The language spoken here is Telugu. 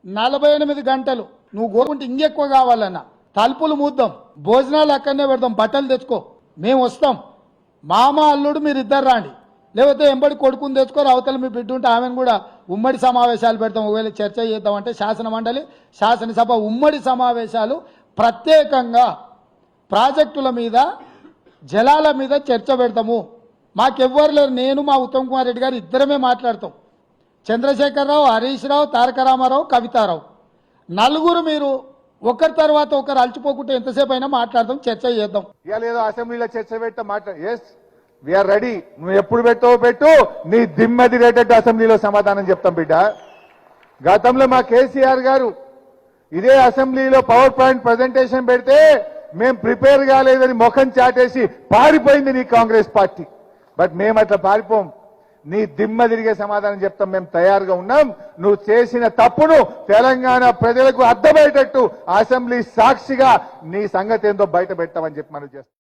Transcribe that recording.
48 గంటలు నువ్వు కోరుకుంటే ఇంకెక్కువ కావాలన్నా తలుపులు మూద్దాం, భోజనాలు అక్కడనే పెడదాం, బట్టలు తెచ్చుకో, మేము వస్తాం. మామ అల్లుడు మీరు ఇద్దరు రాండి, లేకపోతే ఎంబడి కొడుకుని తెచ్చుకోరు, అవతల మీ బిడ్డ ఉంటే ఆమెను కూడా ఉమ్మడి సమావేశాలు పెడతాం. ఒకవేళ చర్చ చేద్దామంటే శాసన మండలి శాసనసభ ఉమ్మడి సమావేశాలు ప్రత్యేకంగా ప్రాజెక్టుల మీద జలాల మీద చర్చ పెడతాము. మాకెవ్వరు లేరు, నేను మా ఉత్తమ్ కుమార్ రెడ్డి గారు ఇద్దరమే మాట్లాడతాం. చంద్రశేఖరరావు, హరీష్ రావు, తారక రామారావు, కవితారావు నలుగురు మీరు ఒకరి తర్వాత ఒకరు అలచిపోకుంటే ఎంతసేపు అయినా మాట్లాడదాం, చర్చ చేద్దాం. ఇవాళ ఏదో అసెంబ్లీలో చర్చ పెట్ట ఎస్ వీఆర్ రెడీ. నువ్వు ఎప్పుడు పెట్టావో పెట్టు, నీ దిమ్మది రేటట్టు అసెంబ్లీలో సమాధానం చెప్తాం బిడ్డ. గతంలో మా కేసీఆర్ గారు ఇదే అసెంబ్లీలో పవర్ పాయింట్ ప్రజెంటేషన్ పెడితే మేం ప్రిపేర్ కాలేదని ముఖం చాటేసి పారిపోయింది నీ కాంగ్రెస్ పార్టీ. బట్ మేము అట్లా పారిపోం, నీ దిమ్మ తిరిగే సమాధానం చెప్తాం. మేము తయారుగా ఉన్నాం. నువ్వు చేసిన తప్పును తెలంగాణ ప్రజలకు అర్థమయ్యేటట్టు అసెంబ్లీ సాక్షిగా నీ సంగతి ఏందో బయట పెట్టామని చెప్పి మనం చేస్తాం.